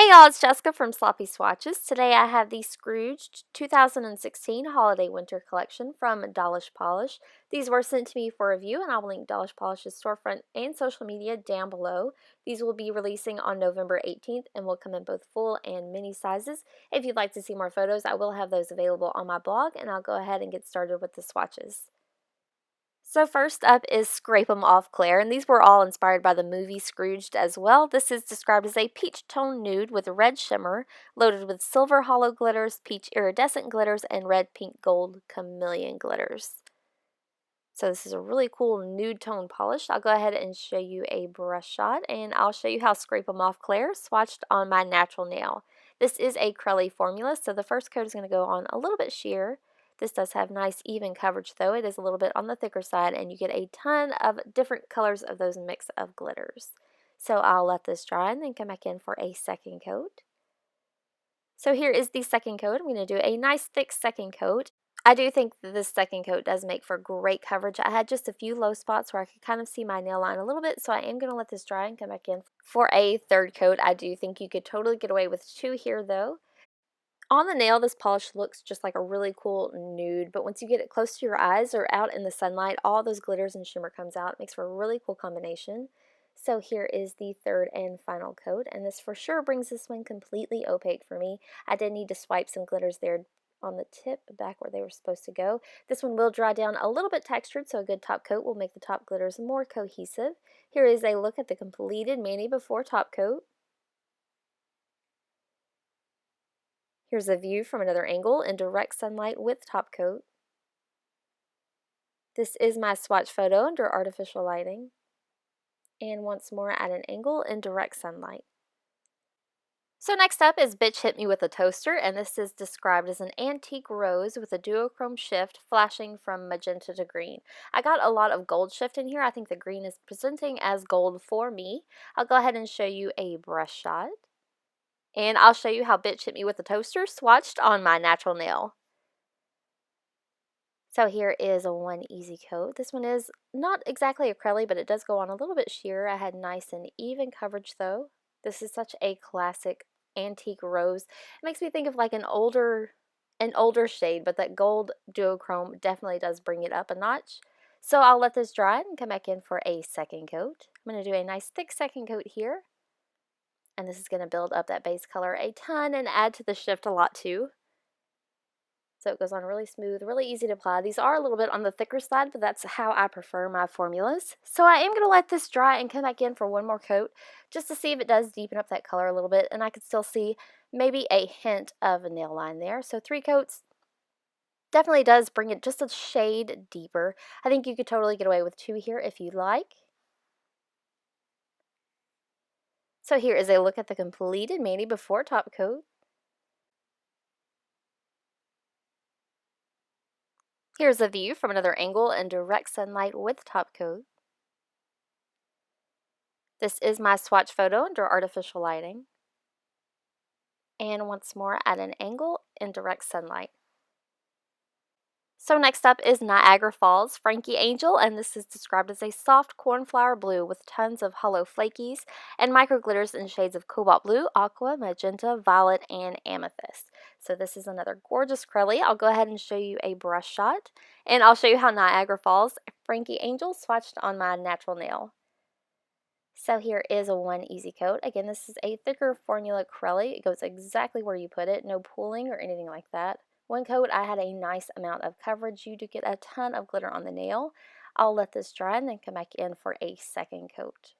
Hey y'all, it's Jessica from Sloppy Swatches. Today I have the Scrooged 2016 Holiday Winter Collection from Dollish Polish. These were sent to me for review, and I will link Dollish Polish's storefront and social media down below. These will be releasing on November 18th and will come in both full and mini sizes. If you'd like to see more photos, I will have those available on my blog, and I'll go ahead and get started with the swatches. So first up is Scrape 'em Off Claire, and these were all inspired by the movie Scrooged as well. This is described as a peach tone nude with red shimmer, loaded with silver hollow glitters, peach iridescent glitters, and red, pink, gold chameleon glitters. So this is a really cool nude tone polish. I'll go ahead and show you a brush shot, and I'll show you how Scrape 'em Off Claire swatched on my natural nail. This is a Crelly formula, so the first coat is going to go on a little bit sheer. This does have nice even coverage though. It is a little bit on the thicker side, and you get a ton of different colors of those mix of glitters. So I'll let this dry and then come back in for a second coat. So here is the second coat. I'm going to do a nice thick second coat. I do think that this second coat does make for great coverage. I had just a few low spots where I could kind of see my nail line a little bit, so I am going to let this dry and come back in for a third coat. I do think you could totally get away with two here though. On the nail, this polish looks just like a really cool nude, but once you get it close to your eyes or out in the sunlight, all those glitters and shimmer comes out. It makes for a really cool combination. So here is the third and final coat, and this for sure brings this one completely opaque for me. I did need to swipe some glitters there on the tip back where they were supposed to go. This one will dry down a little bit textured, so a good top coat will make the top glitters more cohesive. Here is a look at the completed mani before top coat. Here's a view from another angle in direct sunlight with top coat. This is my swatch photo under artificial lighting. And once more at an angle in direct sunlight. So next up is Bitch Hit Me With a Toaster, and this is described as an antique rose with a duochrome shift flashing from magenta to green. I got a lot of gold shift in here. I think the green is presenting as gold for me. I'll go ahead and show you a brush shot. And I'll show you how Bitch Hit Me With a Toaster swatched on my natural nail. So here is a one easy coat. This one is not exactly acrylic, but it does go on a little bit sheer. I had nice and even coverage though. This is such a classic antique rose. It makes me think of like an older shade, but that gold duochrome definitely does bring it up a notch. So I'll let this dry and come back in for a second coat. I'm going to do a nice thick second coat here. And this is going to build up that base color a ton and add to the shift a lot too. So it goes on really smooth, really easy to apply. These are a little bit on the thicker side, but that's how I prefer my formulas. So I am going to let this dry and come back in for one more coat just to see if it does deepen up that color a little bit. And I could still see maybe a hint of a nail line there. So 3 coats definitely does bring it just a shade deeper. I think you could totally get away with 2 here if you'd like. So here is a look at the completed mani before top coat. Here's a view from another angle in direct sunlight with top coat. This is my swatch photo under artificial lighting. And once more at an angle in direct sunlight. So next up is Niagara Falls Frankie Angel, and this is described as a soft cornflower blue with tons of hollow flakies and micro glitters in shades of cobalt blue, aqua, magenta, violet, and amethyst. So this is another gorgeous Crelly. I'll go ahead and show you a brush shot, and I'll show you how Niagara Falls Frankie Angel swatched on my natural nail. So here is a one easy coat. Again, this is a thicker formula Crelly. It goes exactly where you put it, no pooling or anything like that. One coat, I had a nice amount of coverage. You do get a ton of glitter on the nail. I'll let this dry and then come back in for a second coat.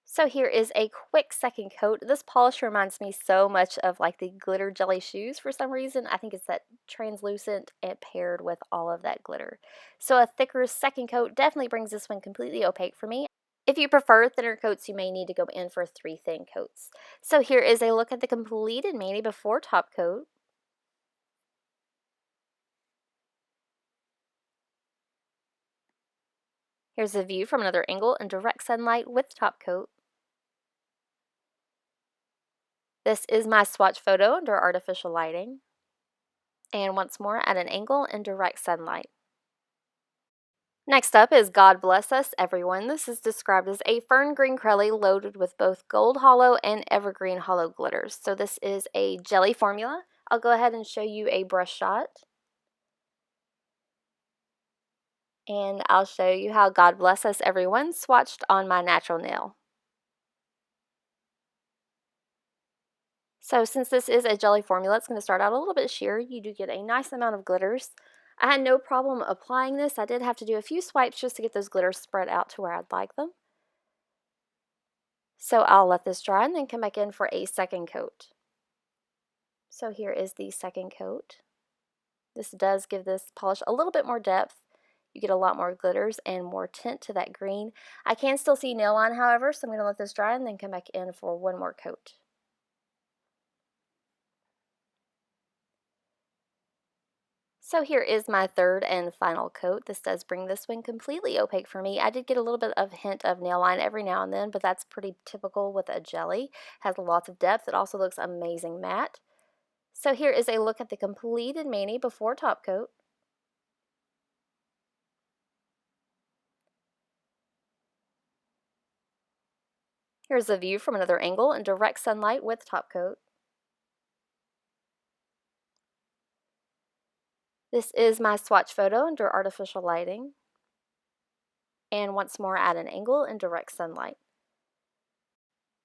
So here is a quick second coat. This polish reminds me so much of like the glitter jelly shoes for some reason. I think it's that translucent and paired with all of that glitter. So a thicker second coat definitely brings this one completely opaque for me. If you prefer thinner coats, you may need to go in for 3 thin coats. So here is a look at the completed mani before top coat. Here's a view from another angle in direct sunlight with top coat. This is my swatch photo under artificial lighting. And once more at an angle in direct sunlight. Next up is God Bless Us Everyone. This is described as a fern green crelly loaded with both gold hollow and evergreen hollow glitters. So this is a jelly formula. I'll go ahead and show you a brush shot. And I'll show you how God Bless Us Everyone swatched on my natural nail. So since this is a jelly formula, it's going to start out a little bit sheer. You do get a nice amount of glitters. I had no problem applying this. I did have to do a few swipes just to get those glitters spread out to where I'd like them. So I'll let this dry and then come back in for a second coat. So here is the second coat. This does give this polish a little bit more depth. You get a lot more glitters and more tint to that green. I can still see nail line, however, so I'm going to let this dry and then come back in for one more coat. So here is my third and final coat. This does bring this one completely opaque for me. I did get a little bit of hint of nail line every now and then, but that's pretty typical with a jelly. Has lots of depth. It also looks amazing matte. So here is a look at the completed mani before top coat. Here's a view from another angle in direct sunlight with top coat. This is my swatch photo under artificial lighting. And once more at an angle in direct sunlight.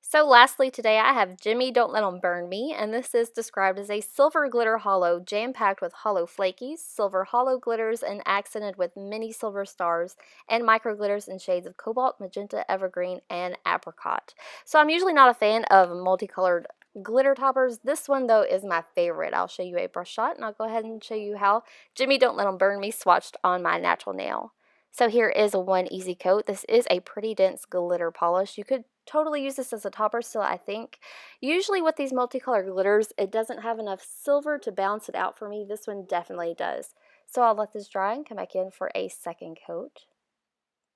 So lastly today I have Jimmy Don't Let 'Em Burn Me, and this is described as a silver glitter hollow jam-packed with hollow flakies, silver hollow glitters, and accented with mini silver stars and micro glitters in shades of cobalt, magenta, evergreen, and apricot. So I'm usually not a fan of multicolored glitter toppers. This one though is my favorite. I'll show you a brush shot and I'll go ahead and show you how Jimmy Don't Let 'Em Burn Me swatched on my natural nail. So here is one easy coat. This is a pretty dense glitter polish. You could totally use this as a topper still, I think. Usually with these multicolored glitters, it doesn't have enough silver to balance it out for me. This one definitely does. So I'll let this dry and come back in for a second coat.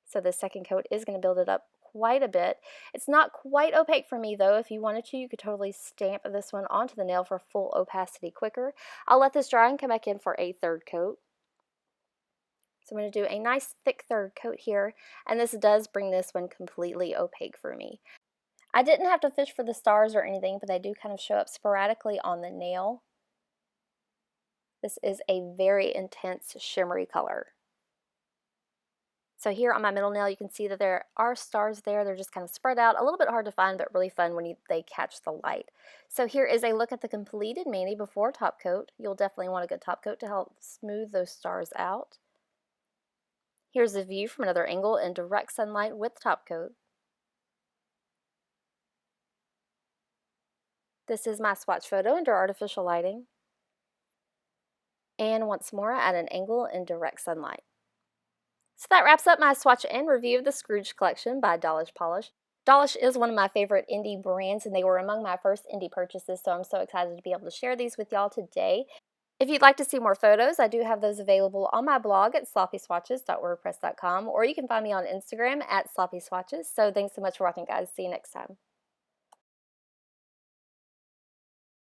So the second coat is going to build it up quite a bit. It's not quite opaque for me though. If you wanted to, you could totally stamp this one onto the nail for full opacity quicker. I'll let this dry and come back in for a third coat. So I'm going to do a nice thick third coat here, and this does bring this one completely opaque for me. I didn't have to fish for the stars or anything, but they do kind of show up sporadically on the nail. This is a very intense shimmery color. So here on my middle nail, you can see that there are stars there. They're just kind of spread out, a little bit hard to find, but really fun when they catch the light. So here is a look at the completed mani before top coat. You'll definitely want a good top coat to help smooth those stars out. Here's a view from another angle in direct sunlight with top coat. This is my swatch photo under artificial lighting. And once more at an angle in direct sunlight. So that wraps up my swatch and review of the Scrooged collection by Dollish Polish. Dollish is one of my favorite indie brands, and they were among my first indie purchases, so I'm so excited to be able to share these with y'all today. If you'd like to see more photos, I do have those available on my blog at sloppyswatches.wordpress.com, or you can find me on Instagram at sloppyswatches. So thanks so much for watching, guys. See you next time.